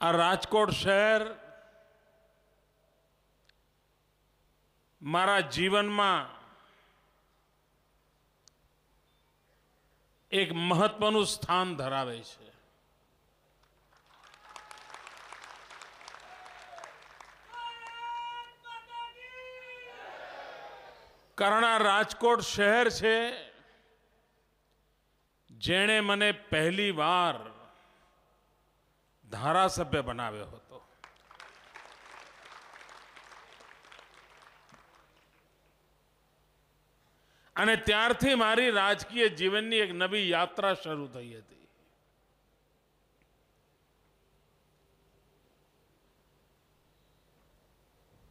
આ રાજકોટ શહેર મારા જીવનમાં એક મહત્વનું સ્થાન ધરાવે છે. કારણ આ રાજકોટ શહેર છે જેણે મને પહેલી વાર ધારાસભ્ય બનાવ્યો હતો. અને ત્યારથી મારી રાજકીય જીવનની એક નવી યાત્રા શરૂ થઈ હતી.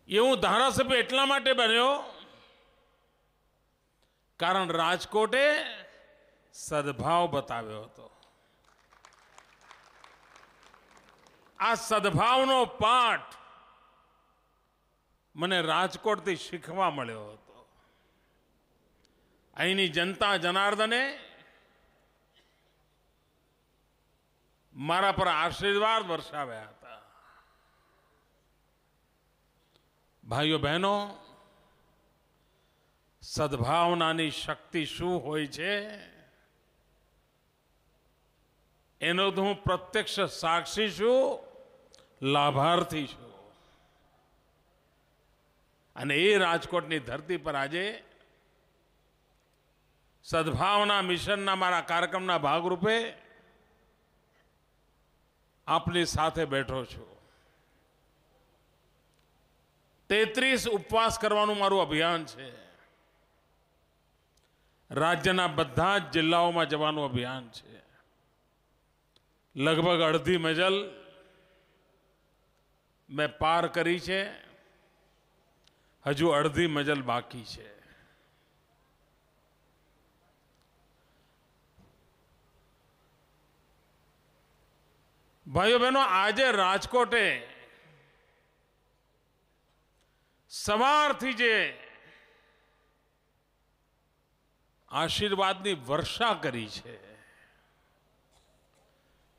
એ હું ધારાસભ્ય એટલા માટે બન્યો કારણ રાજકોટે સદભાવ બતાવ્યો હતો. આ સદભાવનો પાઠ મને રાજકોટથી શીખવા મળ્યો હતો. અહીંની જનતા જનાર્દને મારા પર આશીર્વાદ વર્ષાવ્યા હતા. ભાઈઓ બહેનો, સદભાવનાની શક્તિ શું હોય છે એનો તો હું પ્રત્યક્ષ સાક્ષી છું, લાભાર્થી છું. અને એ રાજકોટની ધરતી પર આજે સદભાવના મિશનના મારા કાર્યક્રમના ભાગરૂપે આપની સાથે બેઠો છું. 33 ઉપવાસ કરવાનું મારું અભિયાન છે. રાજ્યના બધા જ જિલ્લાઓમાં જવાનું અભિયાન છે. લગભગ અડધી મજલ મેં પાર કરી છે, હજુ અડધી મજલ બાકી છે. ભાઈઓ બહેનો, આજે રાજકોટે સવારથી જે આશીર્વાદની વર્ષા કરી છે,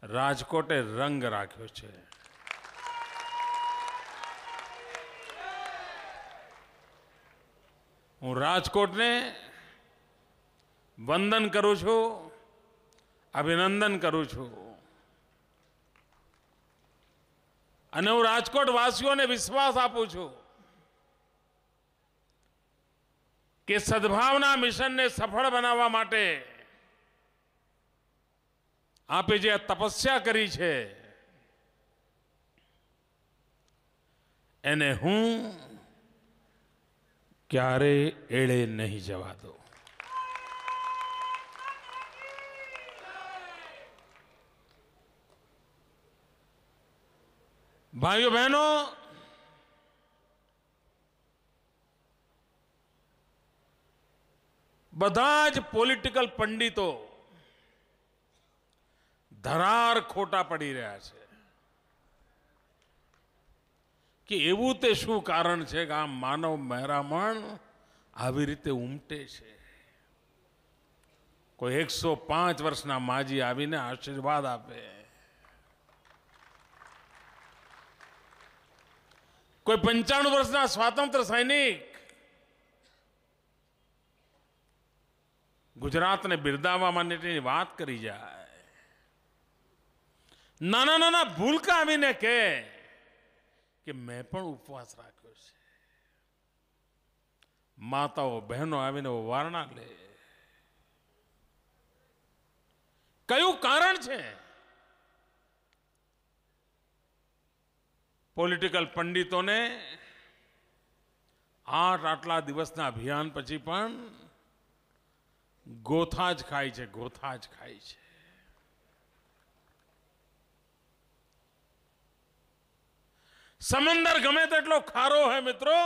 રાજકોટે રંગ રાખ્યો છે. હું રાજકોટને વંદન કરું છું, અભિનંદન કરું છું. અને હું રાજકોટ વાસીઓને વિશ્વાસ આપું છું કે સદભાવના મિશનને સફળ બનાવવા માટે આપે જે તપસ્યા કરી છે એને હું ક્યારેય એળે નહીં જવા દઉં. ભાઈઓ બહેનો, બધા જ પોલિટિકલ પંડિતો ધરાર ખોટા પડી રહ્યા છે કે એવું તે શું કારણ છે કે આ માનવ મહેરામણ આવી રીતે ઉમટે છે. કોઈ 105 વર્ષના માજી આવીને આશીર્વાદ આપે, કોઈ 95 વર્ષના સ્વાતંત્ર્ય સૈનિક ગુજરાતને બિરદાવવા માટેની વાત કરી જાય, નાના નાના ભૂલકા આવીને કહે કે મેં પણ ઉપવાસ રાખ્યો છે, માતાઓ બહેનો આવીને વારણા લે. કયું કારણ છે? પોલિટિકલ પંડિતોને આટલા દિવસના અભિયાન પછી પણ ગોથા જ ખાય છે, ગોથા જ ખાય છે. સમંદર ગમે તેટલો ખારો હે મિત્રો,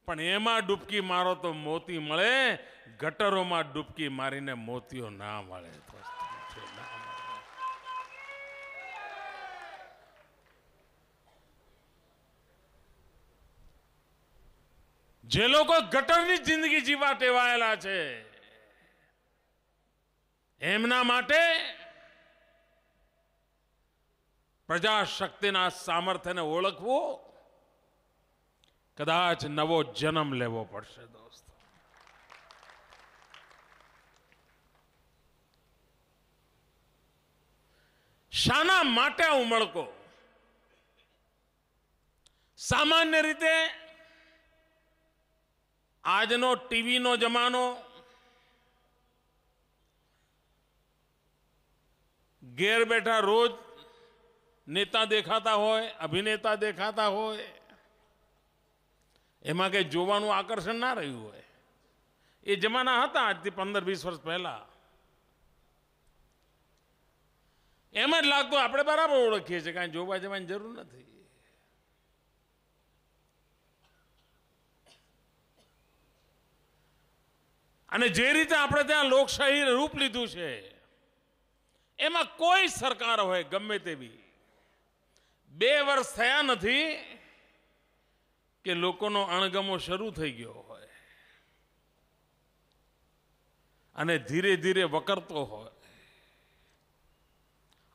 પણ એમાં ડૂબકી મારો તો મોતી મળે, ગટરોમાં ડૂબકી મારીને મોતીઓ ના મળે. જે લોકો ગટરની જિંદગી જીવવા ટેવાયેલા છે એમના માટે પ્રજાશક્તિના સામર્થ્યને ઓળખવું કદાચ નવો જન્મ લેવો પડશે દોસ્તો. શાના માટે આ ઉમળકો? સામાન્ય રીતે આજનો ટીવીનો જમાનો, ઘેર બેઠા રોજ નેતા દેખાતા હોય, અભિનેતા દેખાતા હોય, એમાં કઈ જોવાનું આકર્ષણ ના રહ્યું હોય. એ જમાના હતા આજથી 15-20 વર્ષ પહેલા. એમ જ લાગતું આપણે બરાબર ઓળખીએ છીએ, કાંઈ જોવા જવાની જરૂર નથી. અને જે રીતે આપણે ત્યાં લોકશાહી રૂપ લીધું છે, એમાં કોઈ સરકાર હોય ગમે તેવી, 2 વર્ષ થયા નથી કે લોકોનો અણગમો શરૂ થઈ ગયો હોય અને ધીરે ધીરે વકરતો હોય.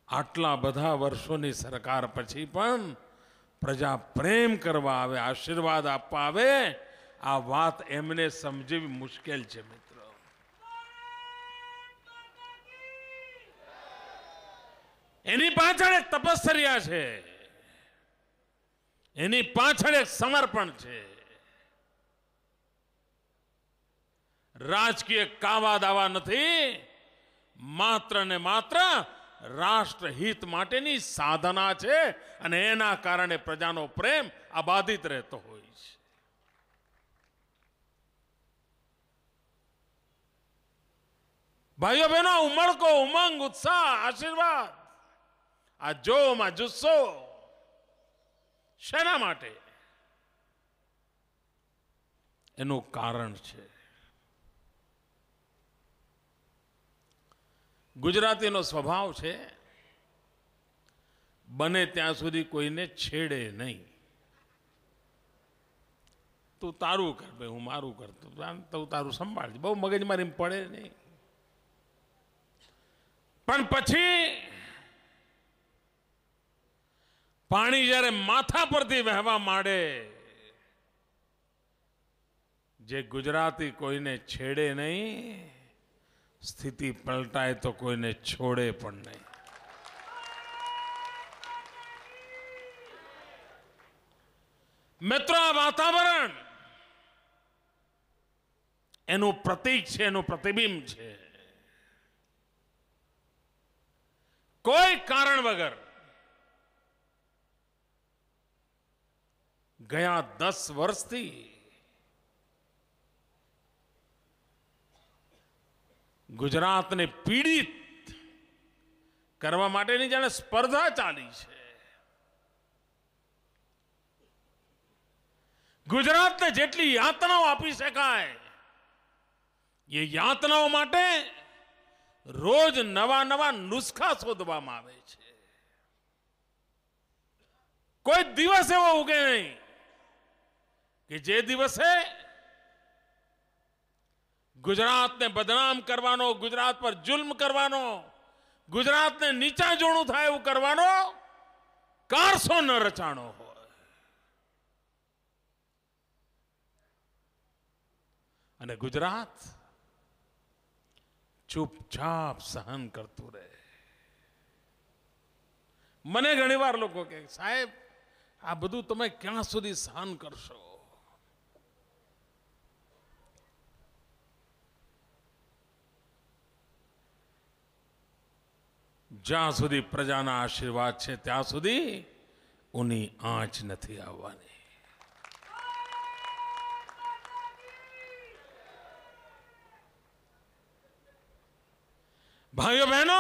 આટલા બધા વર્ષોની સરકાર પછી પણ પ્રજા પ્રેમ કરવા આવે, આશીર્વાદ આપવા આવે, આ વાત એમને સમજવી મુશ્કેલ છે મિત્રો. એની પાછળ એક તપસ્યા છે, એની પાછળ એક સમર્પણ છે. રાજકીય કાવા દાવા નથી, માત્ર ને માત્ર રાષ્ટ્રહિત માટેની સાધના છે. અને એના કારણે પ્રજાનો પ્રેમ અબાધિત રહેતો હોય છે. ભાઈઓ બહેનો, ઉમળકો, ઉમંગ, ઉત્સાહ, આશીર્વાદ, આ જોમ, આ જુસ્સો શેના માટે? એનું કારણ છે ગુજરાતીનો સ્વભાવ છે, બને ત્યાં સુધી કોઈને છેડે નહીં. તું તારું કર ભાઈ, હું મારું કરતો, તું તારું સંભાળજે, બહુ મગજમારી પડે નહીં. પણ પછી પાણી જ્યારે માથા પરથી વહેવા માંડે, જે ગુજરાતી કોઈને છેડે નહીં, સ્થિતિ પલટાય તો કોઈને છોડે પણ નહીં. મિત્રો, આ વાતાવરણ એનું પ્રતીક છે, એનું પ્રતિબિંબ છે. કોઈ કારણ વગર ગયા 10 વર્ષથી ગુજરાતને પીડિત કરવા માટેની જાણે સ્પર્ધા ચાલી છે. ગુજરાતને જેટલી યાતનાઓ આપી શકાય, એ યાતનાઓ માટે રોજ નવા નવા નુસ્ખા શોધવામાં આવે છે. કોઈ દિવસ એવો ઉગે નહીં કે જે દિવસે ગુજરાતને બદનામ કરવાનો, ગુજરાત પર જુલ્મ કરવાનો, ગુજરાતને નીચા જોણું થાય એવું કરવાનો કારસો ન રચાણો હોય. અને ગુજરાત ચૂપચાપ સહન કરતું રહે. મને ઘણીવાર લોકો કહે, સાહેબ આ બધું તમે ક્યાં સુધી સહન કરશો? જ્યાં સુધી પ્રજાના આશીર્વાદ છે ત્યાં સુધી ઉની આંચ નથી આવવાની. ભાઈઓ બહેનો,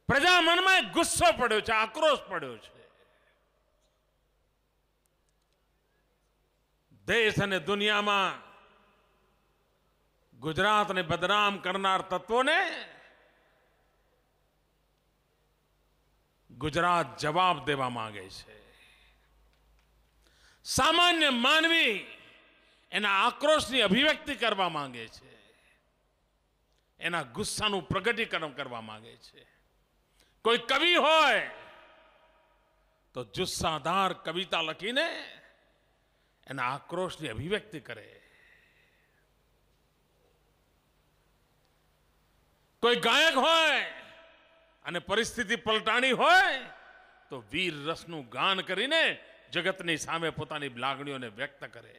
પ્રજા મનમાં એક ગુસ્સો પડ્યો છે, આક્રોશ પડ્યો છે. દેશ અને દુનિયામાં ગુજરાતને બદનામ કરનાર તત્વોને ગુજરાત જવાબ દેવા માંગે છે. સામાન્ય માનવી એના આક્રોશની અભિવ્યક્તિ કરવા માંગે છે. એના ગુસ્સાનું પ્રગટીકરણ કરવા માંગે છે. કોઈ કવિ હોય તો જુસ્સાદાર કવિતા લખીને એના આક્રોશની અભિવ્યક્તિ કરે. કોઈ ગાયક હોય અને પરિસ્થિતિ પલટાણી હોય તો વીર રસનું ગાન કરીને જગતની સામે પોતાની લાગણીઓને વ્યક્ત કરે.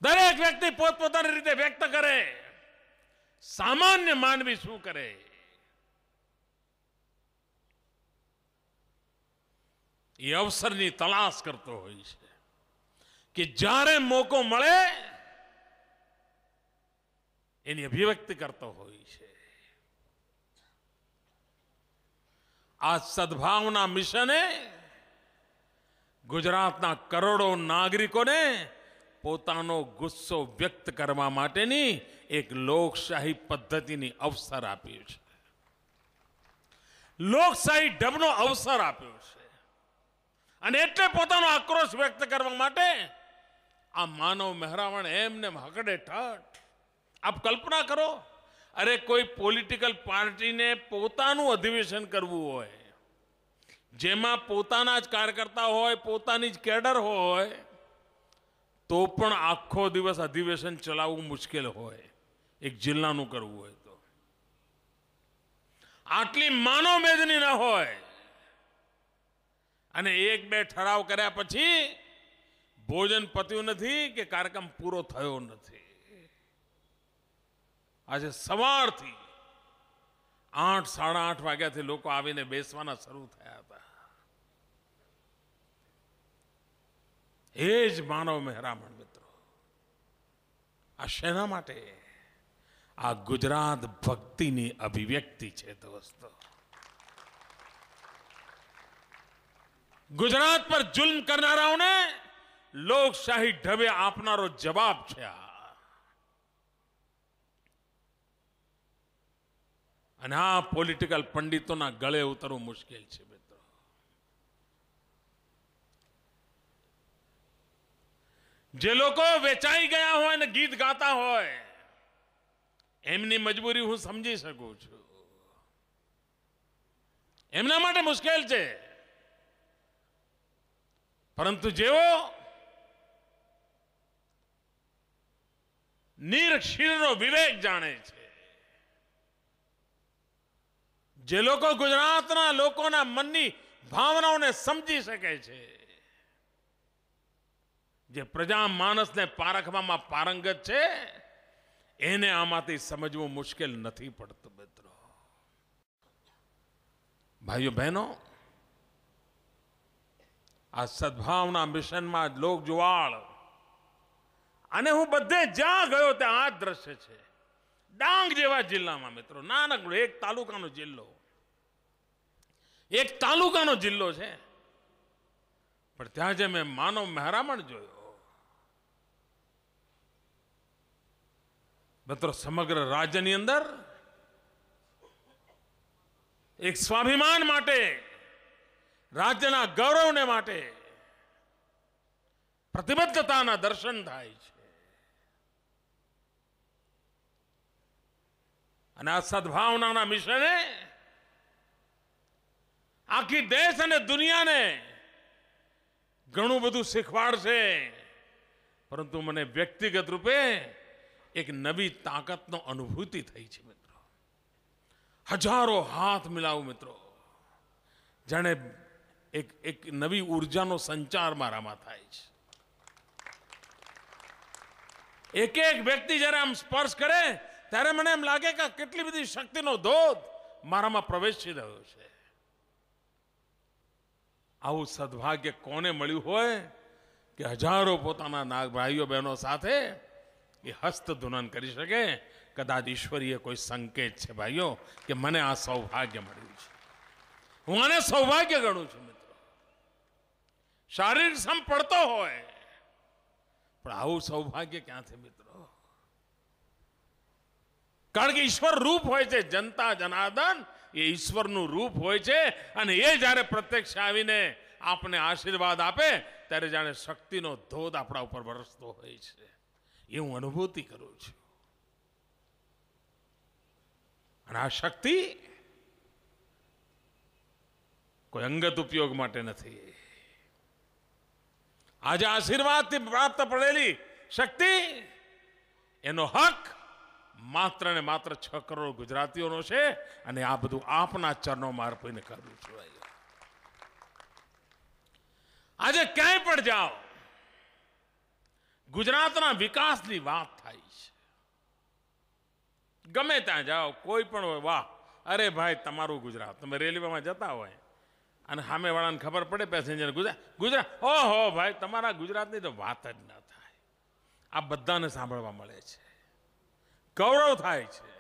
દરેક વ્યક્તિ પોતપોતાની રીતે વ્યક્ત કરે. સામાન્ય માનવી શું કરે? એ અવસરની તલાશ કરતો હોય છે કે જ્યારે મોકો મળે એની અભિવ્યક્તિ કરતો હોય છે. આ સદભાવના મિશને ગુજરાતના કરોડો નાગરિકોને પોતાનો ગુસ્સો વ્યક્ત કરવા માટેની એક લોકશાહી પદ્ધતિની અવસર આપ્યું છે. લોકશાહી ઢબનો અવસર આપ્યો છે. અને એટલે પોતાનો આક્રોશ વ્યક્ત કરવા માટે આ માનવ મહેરામણ એમને હકડે ઠઠ. આપ કલ્પના કરો, અરે કોઈ પોલિટિકલ પાર્ટીને પોતાનું અધિવેશન કરવું હોય, જેમાં પોતાના જ કાર્યકર્તા હોય, પોતાની જ કેડર હોય, તો પણ આખો દિવસ અધિવેશન ચલાવવું મુશ્કેલ હોય. એક જિલ્લાનું કરવું હોય તો આટલી માનવ મેદની ન હોય. અને એક બે ઠરાવ કર્યા પછી ભોજન પત્યું નથી કે કાર્યક્રમ પૂરો થયો નથી. આજે સવારથી 8, સાડા 8 વાગ્યાથી લોકો આવીને બેસવાના શરૂ થયા હતા. એ જ માનવ મહેરામણ મિત્રો. આ શેના માટે? આ ગુજરાત ભક્તિની અભિવ્યક્તિ છે દોસ્તો. ગુજરાત પર જુલ્મ કરનારાઓને લોકશાહી ઢબે આપનારો જવાબ છે આ. અને આ પોલિટિકલ પંડિતોના ગળે ઉતરવું મુશ્કેલ છે મિત્રો. જે લોકો વેચાઈ ગયા હોય ને ગીત ગાતા હોય એમની મજબૂરી હું સમજી શકું છું. એમના માટે મુશ્કેલ છે. પરંતુ જેઓ નિરક્ષીરનો વિવેક જાણે છે, જે લોકો ગુજરાતના લોકોના મનની ભાવનાઓને સમજી શકે છે, જે પ્રજા માનસને પારખવામાં પારંગત છે, એને આમાંથી સમજવું મુશ્કેલ નથી પડતું મિત્રો. ભાઈઓ બહેનો, આ સદભાવના મિશનમાં લોક જુવાળ અને હું બધે જ્યાં ગયો ત્યાં આ જ દ્રશ્ય છે. ડાંગ જેવા જિલ્લામાં મિત્રો, નાનકડો એક તાલુકાનો જિલ્લો છે, પણ ત્યાં જે મેં માનવ મહેરામણ જોયો મિત્રો, સમગ્ર રાજ્યની અંદર એક સ્વાભિમાન માટે, રાજ્યના ગૌરવને માટે પ્રતિબદ્ધતાના દર્શન થાય છે. અને આ સદભાવનાના મિશને આખી દેશ અને દુનિયાને ઘણું બધું શીખવાડશે. પરંતુ મને વ્યક્તિગત રૂપે એક નવી તાકાતનો અનુભૂતિ થઈ છે મિત્રો. હજારો હાથ મિલાવું મિત્રો, જાણે એક નવી ઉર્જાનો સંચાર મારામાં થાય છે. એક એક વ્યક્તિ જ્યારે આમ સ્પર્શ કરે ત્યારે મને એમ લાગે કે કેટલી બધી શક્તિનો ધોધ મારામાં પ્રવેશી રહ્યો છે. આવું સદભાગ્ય કોને મળ્યું હોય કે હજારો પોતાના નાગ ભાઈઓ બહેનો સાથે એ હસ્તધૂનન કરી શકે? કદાચ ઈશ્વરીય કોઈ સંકેત છે ભાઈઓ કે મને આ સૌભાગ્ય મળ્યું છે. હું આને સૌભાગ્ય ગણું છું મિત્રો. શારીરિક શ્રમ પડતો હોય પણ આવું સૌભાગ્ય ક્યાંથી મિત્રો? કારણ કે ઈશ્વર રૂપ હોય છે. જનતા જનાર્દન એ ઈશ્વરનું રૂપ હોય છે. અને એ જ્યારે પ્રત્યક્ષ આવીને આપને આશીર્વાદ આપે ત્યારે જાણે શક્તિનો ધોધ આપણા ઉપર વરસતો હોય છે, એ હું અનુભૂતિ કરું છું. અને આ શક્તિ કોઈ અંગત ઉપયોગ માટે નથી. આજે આશીર્વાદથી પ્રાપ્ત પડેલી શક્તિ, એનો હક માત્ર ને માત્ર 6 કરોડ ગુજરાતીઓનો છે. અને આ બધું આપના ચરણોમાં અર્પીને કરું છું. આજે ક્યાંય પણ જાઓ, ગુજરાતના વિકાસની વાત થાય છે. ગમે ત્યાં જાઓ, કોઈ પણ હોય, વાહ, અરે ભાઈ તમારું ગુજરાત. તમે રેલવેમાં જતા હોય અને સામેવાળાને ખબર પડે પેસેન્જર ગુજરાત, ઓહો ભાઈ તમારા ગુજરાતની તો વાત જ ના થાય. આ બધાને સાંભળવા મળે છે, ગૌરવ થાય છે.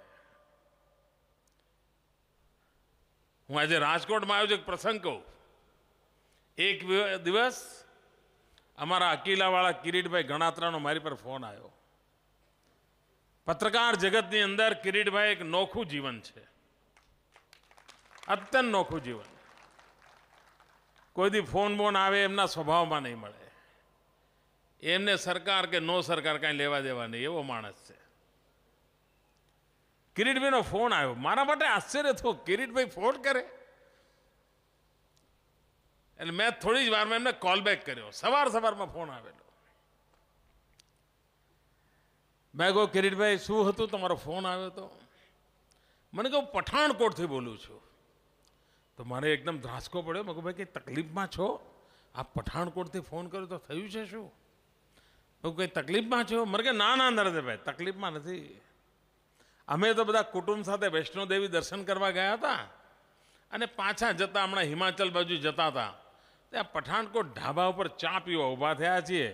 હું આજે રાજકોટમાં આવ્યો છું, એક પ્રસંગ કહું. એક દિવસ અમારા અકીલાવાળા કિરીટભાઈ ગણાત્રાનો મારી પર ફોન આવ્યો. પત્રકાર જગતની અંદર કિરીટભાઈ એક નોખું જીવન છે, અત્યંત નોખું જીવન. કોઈ દી ફોન બોન આવે એમના સ્વભાવમાં નહીં મળે. એમને સરકાર કે નો સરકાર કાંઈ લેવા દેવા નહીં, એવો માણસ છે. કિરીટભાઈનો ફોન આવ્યો. મારા માટે આશ્ચર્ય થયું, કિરીટભાઈ ફોન કરે. એટલે મેં થોડી જ વારમાં એમને કોલ બેક કર્યો. સવારમાં ફોન આવેલો. મેં કહું કિરીટભાઈ શું હતું, તમારો ફોન આવ્યો હતો? મને કહું પઠાણકોટથી બોલું છું. તો મારે એકદમ ધ્રાસકો પડ્યો. મેં કહું ભાઈ કંઈ તકલીફમાં છો? આ પઠાણકોટથી ફોન કર્યો તો થયું છે શું? હું કંઈ તકલીફમાં છો? મને કે ના નરેન્દ્રભાઈ તકલીફમાં નથી. અમે તો બધા કુટુંબ સાથે વૈષ્ણોદેવી દર્શન કરવા ગયા હતા અને પાછા જતા હમણાં હિમાચલ બાજુ જતા હતા. ત્યાં પઠાણકોટ ઢાબા ઉપર ચા પીવા ઊભા થયા છીએ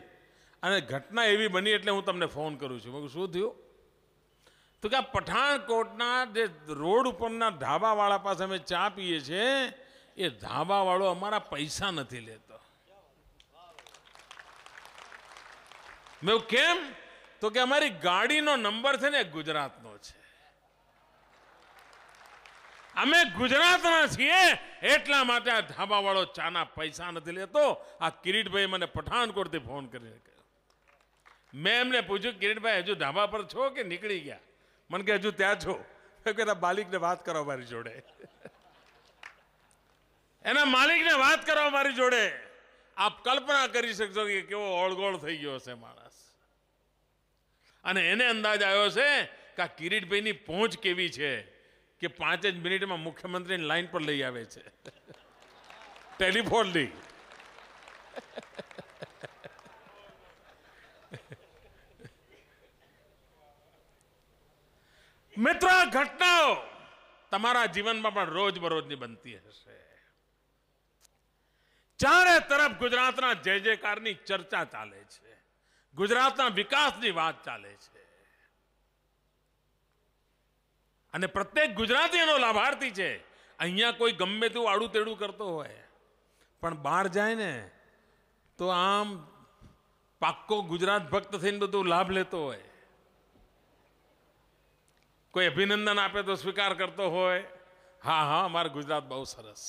અને ઘટના એવી બની એટલે હું તમને ફોન કરું છું. મેં શું થયું? તો કે આ પઠાણકોટના જે રોડ ઉપરના ઢાબાવાળા પાસે અમે ચા પીએ છીએ, એ ઢાબાવાળો અમારા પૈસા નથી લેતો. મેં કેમ? તો કે અમારી ગાડીનો નંબર છે ને ગુજરાતનો છે, અમે ગુજરાતના છીએ એટલા માટે આ ઢાબાવાળો ચાના પૈસા નથી લેતો. આ કિરીટભાઈ મને પઠાણકોટથી ફોન કરીને કહ્યું. મેં એમને પૂછ્યું કિરીટભાઈ હજુ ઢાબા પર છો કે નીકળી ગયા? મને કે હજુ ત્યાં છો. એના માલિકને વાત કરો મારી જોડે, એના માલિકને વાત કરો મારી જોડે. આપ કલ્પના કરી શકશો કે કેવો ઓળગોળ થઈ ગયો હશે માણસ. અને એને અંદાજ આવ્યો છે કે આ કિરીટભાઈની પહોંચ કેવી છે કે 5 જ મિનિટમાં મુખ્યમંત્રીને લાઈન પર લઈ આવે છે, ટેલિફોનની. મિત્રો, આ ઘટનાઓ તમારા જીવનમાં પણ રોજબરોજની બનતી હશે. ચારે તરફ ગુજરાતના જય જયકારની ચર્ચા ચાલે છે, ગુજરાતના વિકાસની વાત ચાલે છે અને પ્રત્યેક ગુજરાતી એનો લાભાર્થી છે. અહીંયા કોઈ ગમે તેવું આડું તેડું કરતો હોય પણ બહાર જાય ને તો આમ પાક્કો ગુજરાત ભક્ત થઈને બધું લાભ લેતો હોય. કોઈ અભિનંદન આપે તો સ્વીકાર કરતો હોય, હા હા અમારું ગુજરાત બહુ સરસ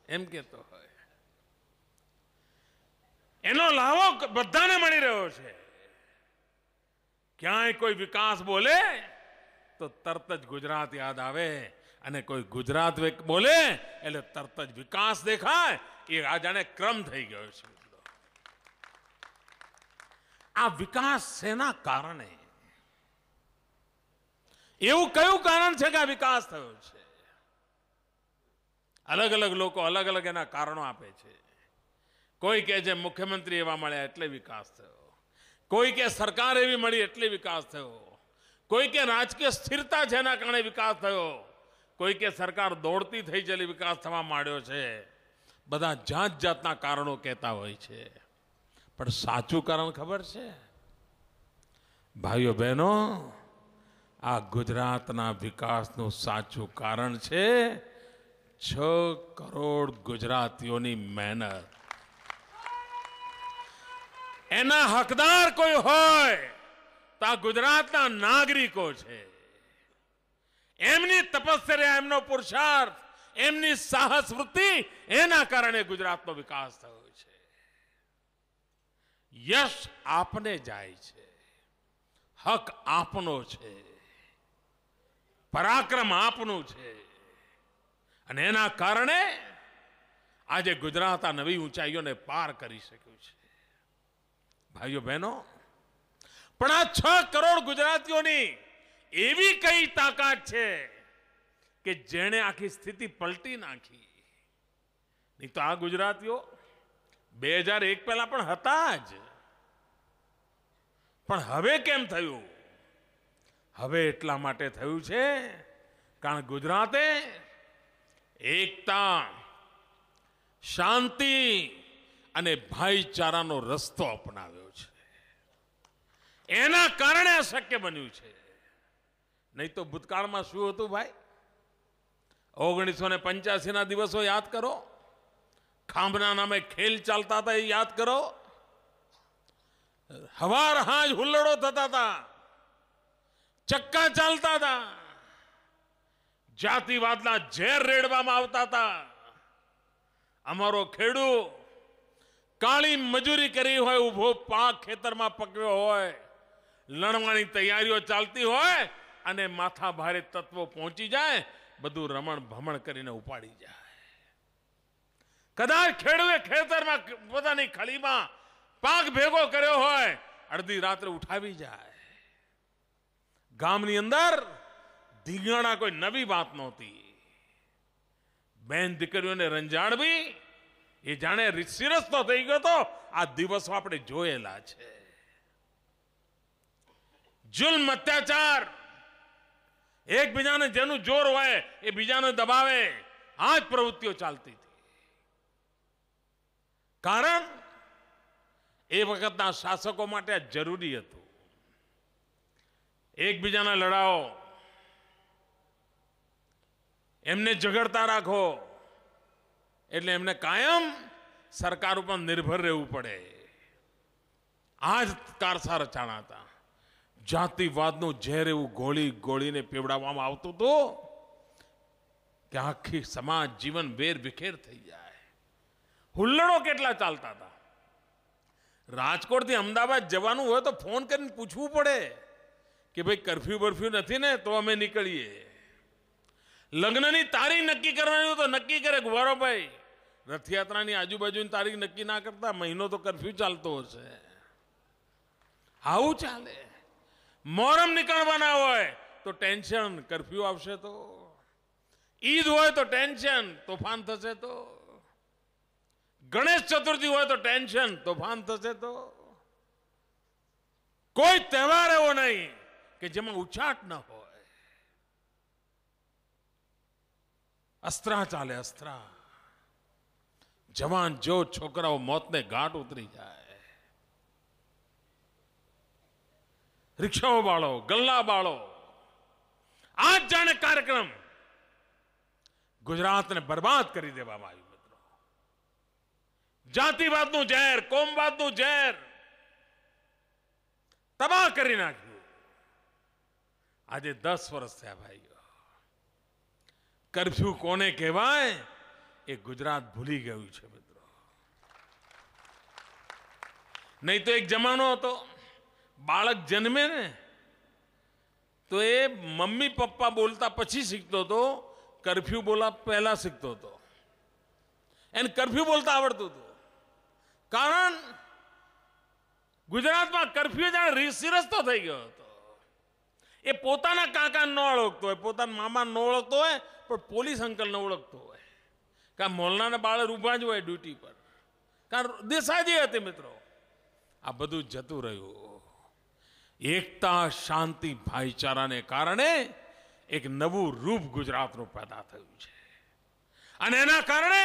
એમ કહેતો હોય. એનો લાભો બધાને મળી રહ્યો છે. ક્યાંય કોઈ વિકાસ બોલે તો તરત જ ગુજરાત યાદ આવે અને કોઈ ગુજરાત બોલે એટલે તરત જ વિકાસ દેખાય. એ આ જાણે ક્રમ થઈ ગયો છે. આ વિકાસ શેના કારણે? એવું કયું કારણ છે કે આ વિકાસ થયો છે? અલગ અલગ લોકો અલગ અલગ એના કારણો આપે છે. કોઈ કહે છે મુખ્યમંત્રી એવા મળ્યા એટલે વિકાસ થયો, કોઈ કે સરકાર એવી મળી એટલે વિકાસ થયો, કોઈ કે રાજકીય સ્થિરતા છે એના કારણે વિકાસ થયો, કોઈ કે સરકાર દોડતી થઈ ચલી વિકાસ થવા માંડ્યો છે. બધા જાત જાતના કારણો કહેતા હોય છે. પણ સાચું કારણ ખબર છે ભાઈઓ બહેનો? આ ગુજરાતના વિકાસનું સાચું કારણ છે 6 કરોડ ગુજરાતીઓની મહેનત. એના હકદાર કોઈ હોય તો આ ગુજરાતના નાગરિકો છે. એમની તપસ્યા, એમનો પુરુષાર્થ, એમની સાહસ વૃત્તિ, એના કારણે ગુજરાતનો વિકાસ થયો છે. યશ આપને જાય છે, હક આપનો છે, પરાક્રમ આપનું છે, અને એના કારણે આજે ગુજરાત આ નવી ઊંચાઈઓને પાર કરી શક્યું છે. ભાઈઓ બહેનો, પણ આ 6 કરોડ ગુજરાતીઓની એવી કઈ તાકાત છે કે જેણે આખી સ્થિતિ પલટી નાખી? નહીં તો આ ગુજરાતીઓ 2001 પહેલા પણ હતા જ. પણ હવે કેમ થયું? હવે એટલા માટે થયું છે કારણ ગુજરાતે એકતા, શાંતિ અને ભાઈચારાનો રસ્તો અપનાવ્યો છે. એના કારણે આ શક્ય બન્યું છે. નહીં તો ભૂતકાળમાં શું હતું ભાઈ? 1985 ના દિવસો યાદ કરો. ખાંભના નામે ખેલ ચાલતા હતા, એ યાદ કરો. હવાર હાજ હુલ્લડો થતા હતા, ચક્કા ચાલતા હતા, જાતિવાદના ઝેર રેડવામાં આવતા હતા. અમારો ખેડૂત કાળી મજૂરી કરી હોય, ઉભો પાક ખેતરમાં પકવ્યો હોય, લણવાની તૈયારીઓ ચાલતી હોય અને માથા ભારે તત્વો પહોંચી જાય, બધું રમણ ભમણ કરીને ઉપાડી જાય. કદાચ ખેડૂએ ખેતરમાં પોતાની ખળીમાં પાક ભેગો કર્યો હોય, અડધી રાત્રે ઉઠાવી જાય. ગામની અંદર ધીંગાણા કોઈ નવી વાત નહોતી. બેન દીકરીઓને રંજાડવી એ જાણે સિરસ્તો થઈ ગયો તો આ દિવસો આપણે જોયેલા છે. જુલ્મ, અત્યાચાર, એકબીજાને જેનું જોર હોય એ બીજાને દબાવે, આ જ પ્રવૃત્તિઓ ચાલતી હતી. કારણ એ વખતના શાસકો માટે આ જરૂરી હતું. એકબીજાને લડાવો, એમને ઝઘડતા રાખો, એટલે એમને કાયમ સરકાર ઉપર નિર્ભર રહેવું પડે. આ જ કારસા રચાણા હતા. જાતિવાદનું ઝેર એવું ગોળી ગોળીને પીવડાવવામાં આવતું હતું કે આખી સમાજ જીવન વેર વિખેર થઈ જાય. હુલ્લડો કેટલા ચાલતા હતા. રાજકોટથી અમદાવાદ જવાનું હોય તો ફોન કરીને પૂછવું પડે કે ભાઈ કરફ્યુ બરફ્યુ નથી ને તો અમે નીકળીએ. લગ્નની તારીખ નક્કી કરવાની હોય તો નક્કી કરે ગોવારોભાઈ. રથયાત્રાની આજુબાજુની તારીખ નક્કી ના કરતા મહિનો તો કરફ્યુ ચાલતો હશે. આવું ચાલે. મોહરમ નીકળવાના હોય તો ટેન્શન, કરફ્યુ આવશે તો. ઈદ હોય તો ટેન્શન, તોફાન થશે તો. ગણેશ ચતુર્થી હોય તો ટેન્શન, તોફાન થશે તો. કોઈ તહેવાર એવો નહીં કે જેમાં ઉછાટ ન હોય. અસ્ત્રા ચાલે, અસ્ત્રા. જવાન જો છોકરાઓ મોતને ઘાટ ઉતરી જાય. રિક્ષાઓ બાળો, ગલ્લા બાળો. આ જ જાણે કાર્યક્રમ ગુજરાતને બરબાદ કરી દેવામાં આવ્યું. મિત્રો, જાતિવાદનું ઝેર, કોમવાદનું ઝેર તબાહ કરી નાખ્યું. આજે 10 વર્ષ થયા ભાઈઓ. કરફ્યુ કોને કહેવાય એ ગુજરાત ભૂલી ગયું છે મિત્રો. નહીં તો એક જમાનો હતો, બાળક જન્મે ને તો એ મમ્મી પપ્પા બોલતા પછી શીખતો હતો, કરફ્યુ બોલા પહેલા શીખતો હતો. એને કરફ્યુ બોલતા આવડતું હતું. કારણ ગુજરાતમાં કરફ્યુ જાણે સિરસ્તો થઈ ગયો હતો. એ પોતાના કાકાને ન ઓળખતો હોય, પોતાના મામાને ન ઓળખતો હોય, પણ પોલીસ અંકલને ઓળખતો હોય. કારણ મોલનાના બાળક ઊભા જ હોય ડ્યુટી પર. કારણ દેસાજી હતી મિત્રો. આ બધું જતું રહ્યું. એકતા, શાંતિ, ભાઈચારાને કારણે એક નવું રૂપ ગુજરાતનું પેદા થયું છે. અને એના કારણે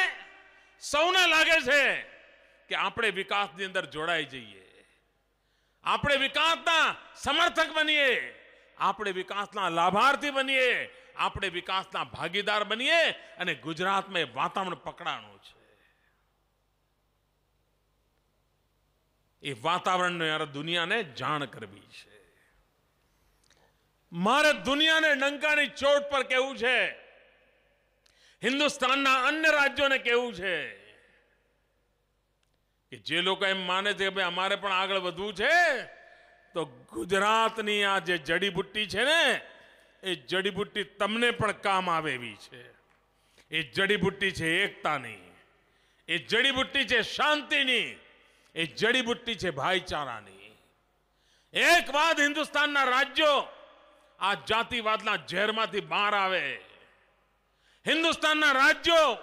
સૌને લાગે છે કે આપણે વિકાસની અંદર જોડાઈ જઈએ, આપણે વિકાસના સમર્થક બનીએ, આપણે વિકાસના લાભાર્થી બનીએ, આપણે વિકાસના ભાગીદાર બનીએ અને ગુજરાતમાં વાતાવરણ પકડાણું છે. એ વાતાવરણને યાર દુનિયાને જાણ કરવી છે. મારે દુનિયાને ડંકાની ચોટ પર કહેવું છે, હિન્દુસ્તાનના અન્ય રાજ્યોને કહેવું છે કે કે જે લોકો એમ માને છે કે ભાઈ અમારે પણ આગળ વધવું છે, તો ગુજરાતની આ જે જડીબુટ્ટી છે ને, એ જડીબુટ્ટી તમને પણ કામ આવે એવી છે. એ જડીબુટ્ટી છે એકતાની, એ જડીબુટ્ટી છે શાંતિની, એ જડીબુટ્ટી છે ભાઈચારાની. એક વાત હિન્દુસ્તાનના રાજ્યો આ જાતિવાદના ઝેરમાંથી બહાર આવે, હિન્દુસ્તાનના રાજ્યો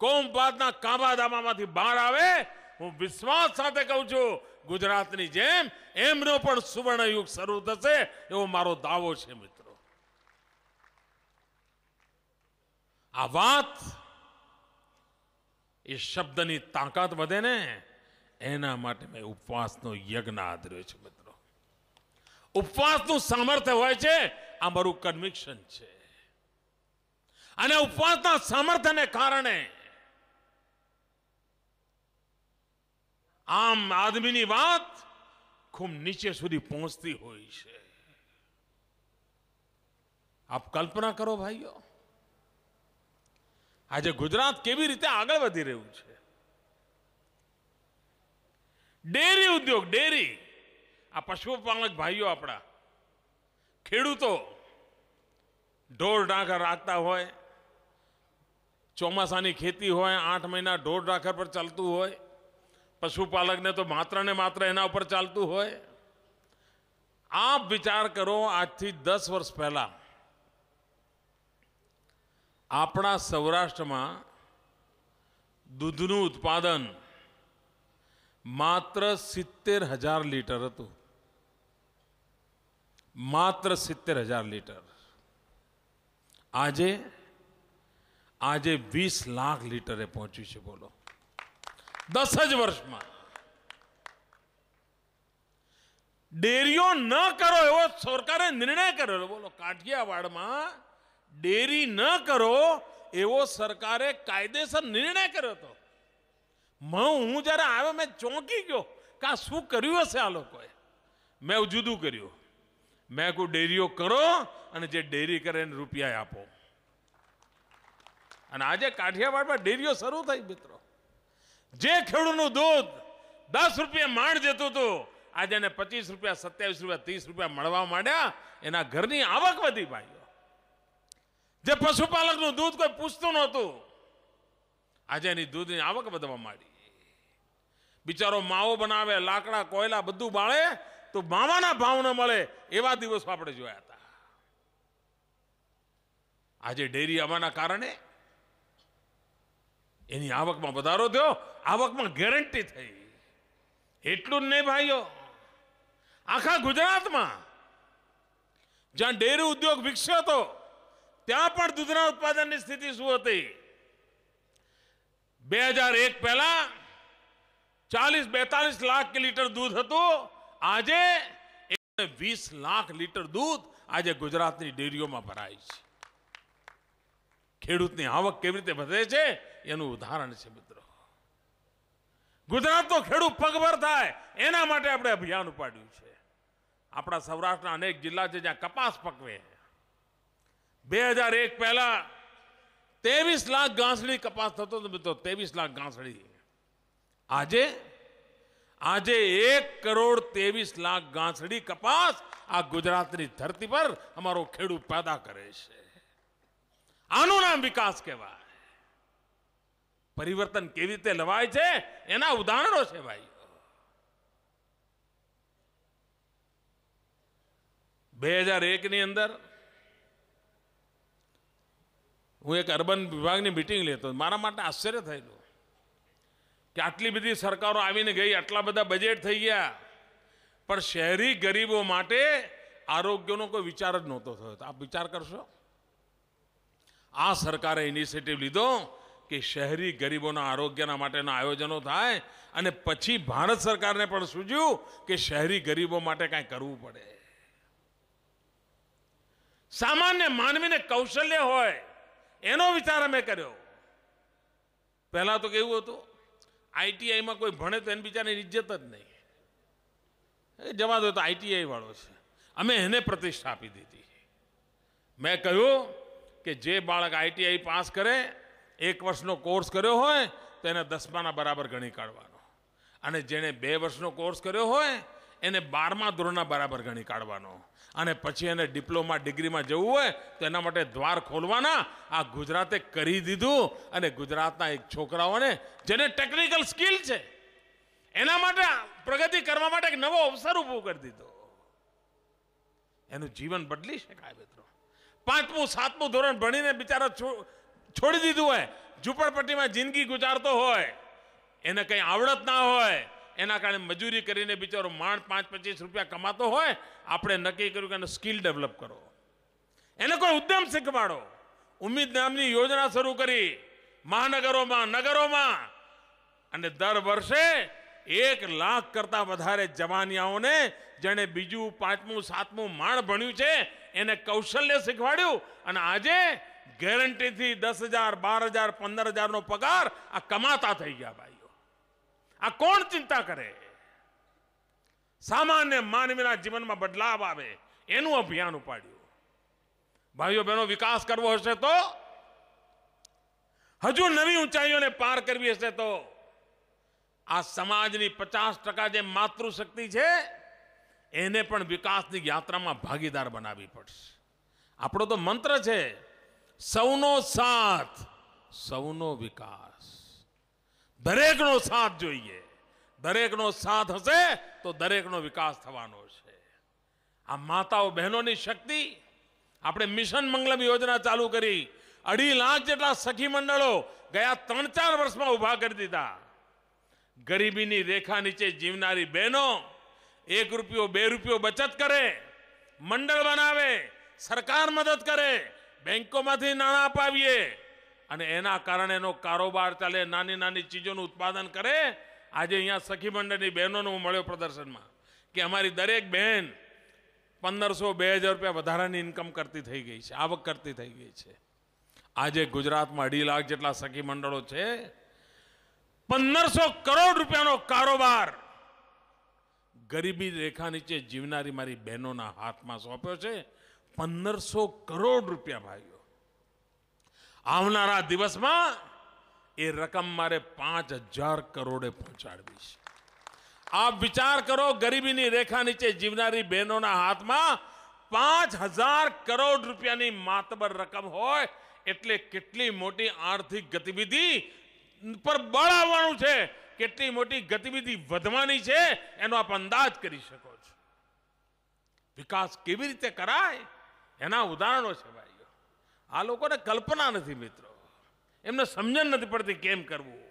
કોમવાદના કાબાદાબામાંથી બહાર આવે. હું વિશ્વાસ સાથે કહું છું, ગુજરાતની જેમ એમનો પણ સુવર્ણ યુગ શરૂ થશે એવો મારો દાવો છે મિત્રો. આ વાત, એ શબ્દની તાકાત વધે ને, એના માટે મેં ઉપવાસનો યજ્ઞ આદર્યો છે મિત્રો. ઉપવાસનું સામર્થ્ય હોય છે, આ મારું કન્વિક્શન છે. અને ઉપવાસના સામર્થ્યને કારણે આમ આદમીની વાત ખૂબ નીચે સુધી પહોંચતી હોય છે. આપ કલ્પના કરો ભાઈઓ, આજે ગુજરાત કેવી રીતે આગળ વધી રહ્યું છે. ડેરી ઉદ્યોગ, ડેરી, આ પશુપાલક ભાઈઓ, આપણા ખેડૂતો ઢોર ઢાંખર રાખતા હોય, ચોમાસાની ખેતી હોય, 8 મહિના ઢોર ઢાંખર પર ચાલતું હોય, પશુપાલકને તો માત્ર ને માત્ર એના ઉપર ચાલતું હોય. આપ વિચાર કરો, આજથી 10 વર્ષ પહેલા આપણા સૌરાષ્ટ્રમાં દૂધનું ઉત્પાદન માત્ર 70,000 લીટર હતું. માત્ર 70,000 લીટર. આજે 20 લાખ લીટરે પહોંચ્યું છે. બોલો, 10 જ વર્ષમાં. ડેરીઓ ન કરો એવો સરકારે નિર્ણય કર્યો. બોલો, કાઠિયાવાડમાં ડેરી ન કરો એવો સરકારે કાયદેસર નિર્ણય કર્યો હતો. હું જ્યારે આવ્યો, મેં ચોંકી ગયો કે આ શું કર્યું હશે આ લોકોએ. મેં જુદું કર્યું. મેં કોઈ ડેરીઓ કરો અને જે ડેરી કરે એને રૂપિયા આપો. અને આજે કાઠિયાવાડમાં ડેરીઓ શરૂ થઈ મિત્રો. જે ખેડૂતનું દૂધ 10 રૂપિયા માંડ જતું હતું, આજે એને 25 રૂપિયા, 27 રૂપિયા, 30 રૂપિયા મળવા માંડ્યા. એના ઘરની આવક વધી ભાઈઓ. જે પશુપાલકનું દૂધ કોઈ પૂછતું નહોતું, આજે એની દૂધની આવક વધવા માંડી. બિચારો માવો બનાવે, લાકડા કોયલા બધું બાળે, તો માવાના ભાવ ન મળે એવા દિવસો આપણે જોયા હતા. આજે ડેરી આવવાના કારણે એની આવકમાં વધારો થયો, આવકમાં ગેરંટી થઈ. એટલું જ નહીં ભાઈઓ, આખા ગુજરાતમાં જ્યાં ડેરી ઉદ્યોગ વિકસ્યો હતો, ત્યાં પણ દૂધના ઉત્પાદનની સ્થિતિ શું હતી? 2001 પહેલા 40-42 લાખ લીટર દૂધ હતું. આજે 20 લાખ લીટર દૂધ આજે ગુજરાતની ડેરીઓમાં ભરાય છે. ખેડૂતની આવક કેવી રીતે વધે છે એનું ઉદાહરણ છે મિત્રો. ગુજરાતનો ખેડૂત પગભર થાય એના માટે આપણે અભિયાન ઉપાડ્યું છે. આપણા સૌરાષ્ટ્રના અનેક જિલ્લા છે જ્યાં કપાસ પકવે. 2001 પહેલા 23 લાખ ગાંસડી કપાસ થતો હતો મિત્રો. 23 લાખ ગાંસડી. આજે 1,23,00,000 ગાંસડી કપાસ આ ગુજરાતની ધરતી પર અમારો ખેડૂત પેદા કરે છે. આનું નામ વિકાસ કહેવાય. પરિવર્તન કેવી રીતે લવાય છે એના ઉદાહરણો છે ભાઈ. 2001 ની અંદર હું એક અર્બન વિભાગની મીટિંગ લેતો. મારા માટે આશ્ચર્ય થયેલું કે આટલી બધી સરકારો આવીને ગઈ, આટલા બધા બજેટ થઈ ગયા, પણ શહેરી ગરીબો માટે આરોગ્યનો કોઈ વિચાર જ નહોતો થયો. આપ વિચાર કરશો, આ સરકારે ઇનિશિયેટિવ લીધો કે શહેરી ગરીબોના આરોગ્યના માટેના આયોજનો થાય, અને પછી ભારત સરકારને પણ સૂઝ્યું કે શહેરી ગરીબો માટે કાંઈ કરવું પડે. સામાન્ય માનવીને કૌશલ્ય હોય એનો વિચાર અમે કર્યો. પહેલા તો કેવું હતું, આઈટીઆઈમાં કોઈ ભણે તો એને બિચારાની ઇજ્જત જ નહીં. જવા દો, તો આઈટીઆઈ વાળો છે. અમે એને પ્રતિષ્ઠા આપી દીધી. મેં કહ્યું કે જે બાળક આઈટીઆઈ પાસ કરે, 1 વર્ષનો કોર્સ કર્યો હોય, તો એને 10માના બરાબર ગણી કાઢવાનો. અને જેણે 2 વર્ષનો કોર્સ કર્યો હોય એને 12મા ધોરણના બરાબર ગણી કાઢવાનો, અને પછી એને ડિપ્લોમા ડિગ્રીમાં જવું હોય તો એના માટે દ્વાર ખોલવાના. આ ગુજરાતે કરી દીધું, અને ગુજરાતના એક છોકરાઓને જેને ટેકનિકલ સ્કિલ છે એના માટે પ્રગતિ કરવા માટે એક નવો અવસર ઊભો કરી દીધો. એનું જીવન બદલી શકાય મિત્રો. 5મું 7મું ધોરણ ભણીને બિચારો છોડી દીધું હોય, ઝૂંપડપટ્ટીમાં જિંદગી ગુજારતો હોય, એને કંઈ આવડત ના હોય, એના કારણે મજૂરી કરીને બિચારો માંડ 5-25 રૂપિયા કમાતો હોય. આપણે નક્કી કર્યું કે એને સ્કિલ ડેવલપ કરો, એને કોઈ ઉદ્યમ શીખવાડો. ઉમ્મીદ નામની યોજના શરૂ કરી મહાનગરોમાં, નગરોમાં, અને દર વર્ષે 1 લાખ કરતા વધારે જવાનિયાઓને જેણે 2, 5, 7મું માંડ ભણ્યું છે એને કૌશલ્ય શીખવાડ્યું. અને આજે ગેરંટીથી 10,000, 12,000, 15,000નો પગાર આ કમાતા થઈ ગયા. ભાઈઓ, આ કોણ ચિંતા કરે? સામાન્ય માનવીના જીવનમાં બદલાવ આવે એનું અભિયાન ઉપાડ્યું. ભાઈઓ બહેનો, વિકાસ કરવો હશે તો, હજુ નવી ઊંચાઈઓને પાર કરવી હશે તો આ સમાજની 50% જે માતૃશક્તિ છે એને પણ વિકાસની યાત્રામાં ભાગીદાર બનાવવી પડશે. આપણો તો મંત્ર છે, સૌનો સાથ, સૌનો વિકાસ. દરેકનો સાથ જોઈએ. દરેકનો સાથ હશે તો દરેકનો વિકાસ થવાનો છે. આ માતાઓ બહેનોની શક્તિ. આપણે મિશન મંગલમ યોજના ચાલુ કરી, 2.5 લાખ જેટલા સખી મંડળો ગયા 3-4 વર્ષમાં ઉભા કરી દીધા. ગરીબીની રેખા નીચે જીવનારી બહેનો 1 રૂપિયો 2 રૂપિયો બચત કરે, મંડળ બનાવે, સરકાર મદદ કરે, બેંકોમાંથી નાણાં અપાવીએ, અને એના કારણે એનો કારોબાર ચાલે, નાની નાની ચીજોનું ઉત્પાદન કરે. આજે અહીંયા સખી મંડળની બહેનોને હું મળ્યો પ્રદર્શનમાં કે અમારી દરેક બહેન 1,500-2,000 રૂપિયા વધારાની ઇન્કમ કરતી થઈ ગઈ છે, આવક કરતી થઈ ગઈ છે. આજે ગુજરાતમાં 2.5 લાખ જેટલા સખી મંડળો છે. 1,500 કરોડ રૂપિયાનો કારોબાર ગરીબી રેખા નીચે જીવનારી મારી બહેનોના હાથમાં સોંપ્યો છે. 1,500 કરોડ રૂપિયા. ભાઈઓ, આવનારા દિવસમાં એ રકમ મારે 5,000 કરોડે પહોંચાડવી છે. આપ વિચાર કરો, ગરીબીની રેખા નીચે જીવનારી બહેનોના હાથમાં 5,000 કરોડ રૂપિયાની માતબર રકમ હોય એટલે કેટલી મોટી આર્થિક ગતિવિધિ પર બળ આવવાનું છે, કેટલી મોટી ગતિવિધિ વધવાની છે એનો આપ અંદાજ કરી શકો છો. વિકાસ કેવી રીતે કરાય એના ઉદાહરણો છે. ભાઈઓ, આ લોકોને કલ્પના નથી મિત્રો, એમને સમજણ નથી પડતી કેમ કરવું.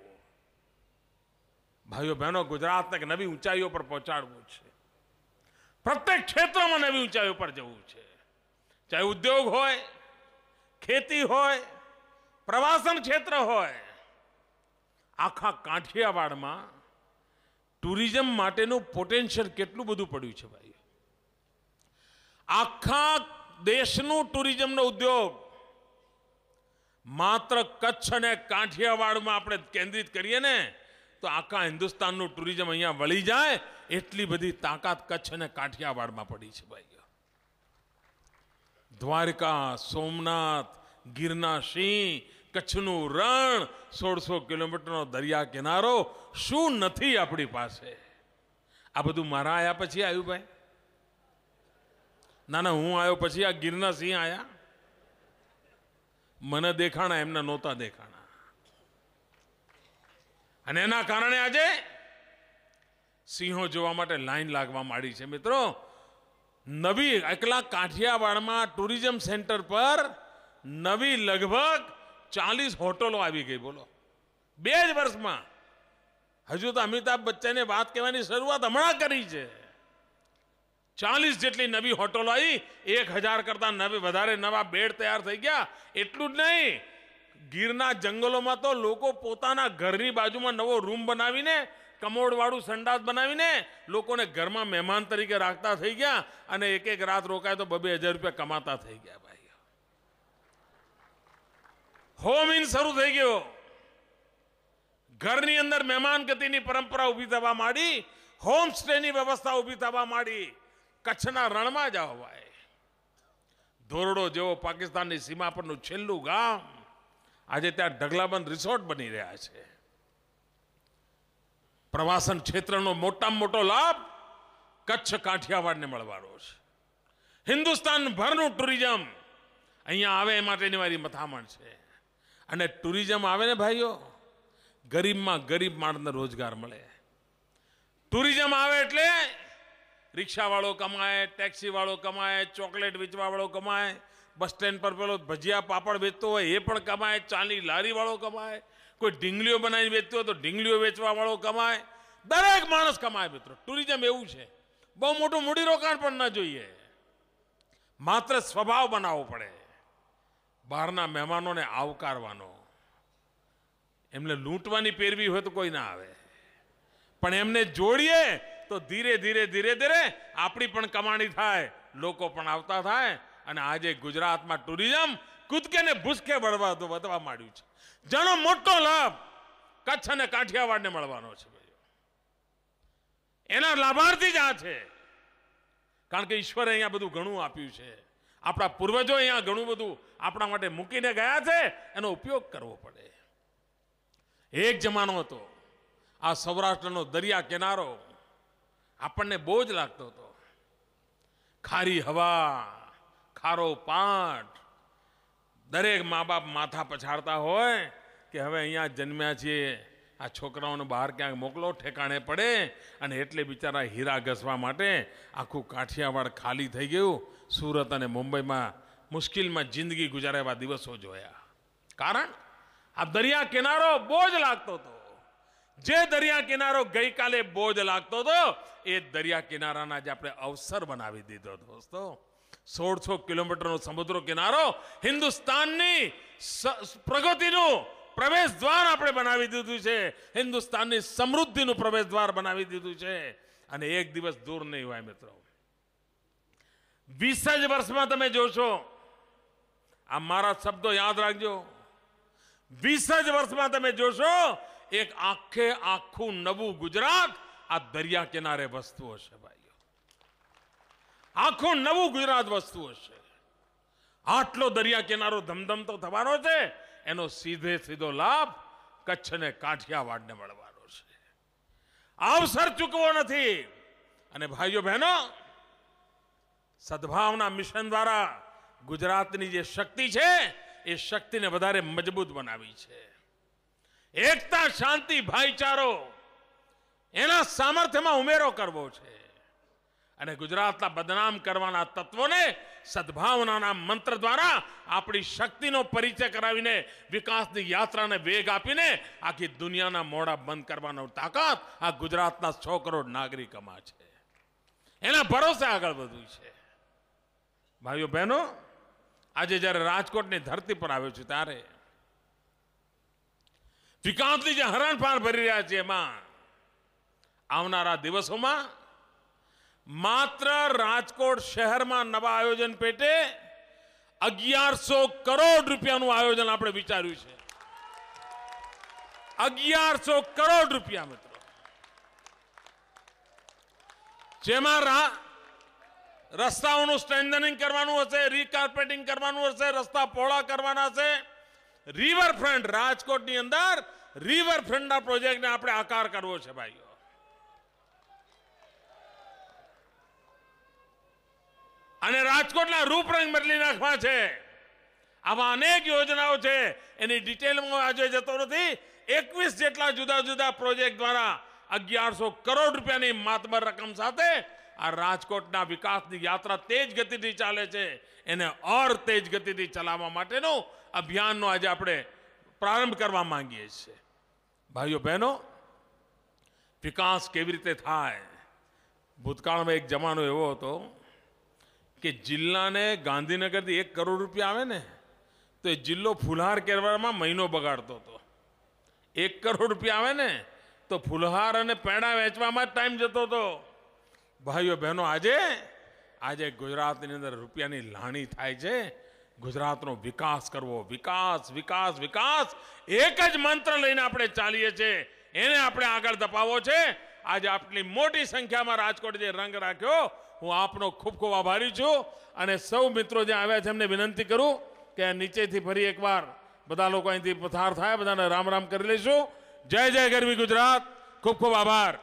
ભાઈઓ બહેનો, ગુજરાતને એક નવી ઊંચાઈઓ પર પહોંચાડવું છે. પ્રત્યેક ક્ષેત્રમાં નવી ઊંચાઈઓ પર જવું છે. ચાહે ઉદ્યોગ હોય, ખેતી હોય, પ્રવાસન ક્ષેત્ર હોય. આખા કાઠિયાવાડમાં ટુરિઝમ માટેનું પોટેન્શિયલ કેટલું બધું પડ્યું છે ભાઈ. આખા દેશનું ટુરિઝમનો ઉદ્યોગ માત્ર કચ્છ અને કાઠિયાવાડમાં આપણે કેન્દ્રિત કરીએ ને તો આખા હિન્દુસ્તાનનું ટુરિઝમ અહીંયા વળી જાય એટલી બધી તાકાત કચ્છ અને કાઠિયાવાડમાં પડી છે ભાઈ. દ્વારકા, સોમનાથ, ગીરના સિંહ, કચ્છનું રણ, 1600 કિલોમીટરનો દરિયા કિનારો, શું નથી આપણી પાસે? આ બધું મારા આયા પછી આવ્યું ભાઈ? ના, હું આવ્યો પછી આ ગીરના સિંહ આયા. મને દેખાણા, એમને નહોતા દેખાણા. અને એના કારણે આજે સિંહો જોવા માટે લાઈન લાગવા માંડી છે. મિત્રો, નવી એકલા કાઠિયાવાડમાં ટુરિઝમ સેન્ટર પર નવી લગભગ 40 હોટલો આવી ગઈ. બોલો, 2 જ વર્ષમાં. હજુ તો અમિતાભ બચ્ચને વાત કહેવાની શરૂઆત હમણાં કરી છે. 40 જેટલી નવી હોટલો આવી, 1,000 કરતા વધારે નવા બેડ તૈયાર થઈ ગયા. એટલું જ નહીં, ગીરના જંગલોમાં તો લોકો પોતાના ઘરની બાજુમાં નવો રૂમ બનાવીને, કમોડવાળું સંડાસ બનાવીને લોકોને ઘરમાં મહેમાન તરીકે રાખતા થઈ ગયા, અને એક રાત રોકાય તો 2,000 રૂપિયા કમાતા થઈ ગયા. ભાઈ, હોમ ઇન શરૂ થઈ ગયો. ઘરની અંદર મહેમાન ગતિની પરંપરા ઊભી થવા માંડી, હોમ સ્ટેની વ્યવસ્થા ઊભી થવા માંડી. કચ્છના રણમાં જાઓ ભાઈ, ધોરડો જેવો પાકિસ્તાનની સીમા પરનું છેલ્લું ગામ, આજે ત્યાં ઢગલાબંધ રિસોર્ટ બની રહ્યા છે. પ્રવાસન ક્ષેત્રનો મોટામાં મોટો લાભ કચ્છ કાઠિયાવાડને મળવાનો છે. હિન્દુસ્તાન ભરનું ટુરિઝમ અહીંયા આવે એ માટેની મારી મથામણ છે. અને ટુરિઝમ આવે ને ભાઈઓ, ગરીબમાં ગરીબ માણસને રોજગાર મળે. ટુરિઝમ આવે એટલે રિક્ષાવાળો કમાય, ટેક્સીવાળો કમાય, ચોકલેટ વેચવાવાળો કમાય, બસ સ્ટેન્ડ પર પેલો ભજીયા પાપડ વેચતો હોય એ પણ કમાય, ચાની લારીવાળો કમાય, કોઈ ઢીંગલીઓ બનાવીને વેચતો હોય તો ઢીંગલીઓ વેચવાવાળો કમાય. દરેક માણસ કમાય મિત્રો. ટુરિઝમ એવું છે, બહુ મોટું મૂડીરોકાણ પણ ના જોઈએ, માત્ર સ્વભાવ બનાવવો પડે. બહારના મહેમાનોને આવકારવાનો, એમને લૂંટવાની પેરવી હોય તો કોઈ ના આવે, પણ એમને જોડીએ તો ધીરે ધીરે ધીરે ધીરે આપણી પણ કમાણી થાય, લોકો પણ આવતા થાય. અને આજે ગુજરાતમાં ટુરિઝમ કૂદકે ને ભૂસકે વધવા માંડ્યું છે. જેનો મોટો લાભ કચ્છ અને કાઠિયાવાડને મળવાનો છે. એના લાભાર્થી જ આ છે, કારણ કે ઈશ્વરે અહીંયા બધું ઘણું આપ્યું છે. આપણા પૂર્વજો અહીંયા ઘણું બધું આપણા માટે મૂકીને ગયા છે, એનો ઉપયોગ કરવો પડે. એક જમાનો હતો, આ સૌરાષ્ટ્રનો દરિયા કિનારો આપણને બોજ લાગતો હતો. ખારી હવા, ખારો પાટ, દરેક મા બાપ માથા પછાડતા હોય કે હવે અહીંયા જન્મ્યા છીએ, આ છોકરાઓને બહાર ક્યાંક મોકલો, ઠેકાણે પડે. અને એટલે બિચારા હીરા ઘસવા માટે આખું કાઠિયાવાડ ખાલી થઈ ગયું. સુરત અને મુંબઈમાં મુશ્કેલમાં જિંદગી ગુજારે એવા દિવસો જોયા. કારણ આ દરિયા કિનારો બોજ લાગતો હતો. જે દરિયા કિનારો ગઈકાલે બોજ લાગતો હતો, એ દરિયા કિનારાના જે આપણે અવસર બનાવી દીધો. દોસ્તો, 1600 કિલોમીટરનો સમુદ્ર કિનારો હિન્દુસ્તાનની પ્રગતિનું પ્રવેશ દ્વાર આપણે બનાવી દીધું છે. હિન્દુસ્તાનની સમૃદ્ધિનું પ્રવેશ દ્વાર બનાવી દીધું છે. અને એક દિવસ દૂર નહીં હોય મિત્રો, 20 જ વર્ષમાં તમે જોશો, આ મારા શબ્દો યાદ રાખજો, 20 જ વર્ષમાં તમે જોશો એક આખું નવું ગુજરાત આ દરિયા કિનારે વસતું હશે. ભાઈઓ, આખું નવું ગુજરાત વસતું હશે. આટલો દરિયા કિનારો ધમધમતો થવાનો છે, એનો સીધો લાભ કચ્છ અને કાઠિયાવાડને મળવાનો છે. અવસર ચૂકવો નથી. અને ભાઈઓ બહેનો, સદભાવના મિશન દ્વારા ગુજરાતની જે શક્તિ છે, એ શક્તિને વધારે મજબૂત બનાવી છે. એકતા, શાંતિ, ભાઈચારો, એના સામર્થ્યમાં ઉમેરો કરવો છે. અને ગુજરાતના બદનામ કરવાના તત્વોને સદભાવનાના મંત્ર દ્વારા આપણી શક્તિનો પરિચય કરાવીને વિકાસની યાત્રાને વેગ આપીને આખી દુનિયાના મોડા બંધ કરવાનો તાકાત આ ગુજરાતના 100 કરોડ નાગરિકોમાં છે. એના ભરોસે આગળ વધવું છે. ભાઈઓ બહેનો, આજે જ્યારે રાજકોટની ધરતી પર આવ્યો છું, ત્યારે વિકાસની જે હરણફાળ ભરી રહ્યા છે, એમાં આવનારા દિવસોમાં માત્ર રાજકોટ શહેરમાં નવા આયોજન પેટે 1100 કરોડ રૂપિયાનું આયોજન આપણે વિચાર્યું છે. 1100 કરોડ રૂપિયા મિત્રો, જેમાં રસ્તાઓનું સ્ટ્રેન્થનિંગ કરવાનું હશે, રીકાર્પેટિંગ કરવાનું હશે, રસ્તા પહોળા કરવાના છે, રિવરફ્રન્ટ, રાજકોટની અંદર રિવરફ્રન્ટના પ્રોજેક્ટને આપણે આકાર કરવો છે. ભાઈઓ, અને રાજકોટના રૂપરંગ બદલી નાખવા છે. આવા અનેક યોજનાઓ છે, એની ડિટેલમાં આજે જતો નથી. 21 જેટલા જુદા જુદા પ્રોજેક્ટ દ્વારા 1100 કરોડ રૂપિયાની માતબર રકમ સાથે આ રાજકોટના વિકાસની યાત્રા તેજ ગતિથી ચાલે છે. એને ઓર તેજ ગતિથી ચલાવવા માટેનો અભિયાનનો આજે આપણે પ્રારંભ કરવા માંગીએ છીએ. ભાઈઓ બહેનો, વિકાસ કેવી રીતે થાય? ભૂતકાળમાં એક જમાનો એવો હતો કે જિલ્લાને ગાંધીનગરથી 1 કરોડ રૂપિયા આવે ને, તો એ જિલ્લો ફુલહાર કરવામાં મહિનો બગાડતો હતો. 1 કરોડ રૂપિયા આવે ને, તો ફુલહાર અને પેડા વેચવામાં જ ટાઈમ જતો હતો. ભાઈઓ બહેનો, આજે ગુજરાતની અંદર રૂપિયાની લાણી થાય છે. ગુજરાતનો વિકાસ કરવો, વિકાસ, વિકાસ, વિકાસ, એક જ મંત્ર લઈને આપણે ચાલીએ છીએ. એને આપણે આગળ ધપાવવો છે. આજે આટલી મોટી સંખ્યામાં રાજકોટ જે રંગ રાખ્યો, હું આપનો ખૂબ ખૂબ આભારી છું. અને સૌ મિત્રો જે આવ્યા છે એમને વિનંતી કરું કે નીચેથી ફરી એકવાર બધા લોકો અહીંથી પસાર થાય, બધાને રામ રામ કરી લઈશું. જય જય ગરવી ગુજરાત, ખૂબ ખૂબ આભાર.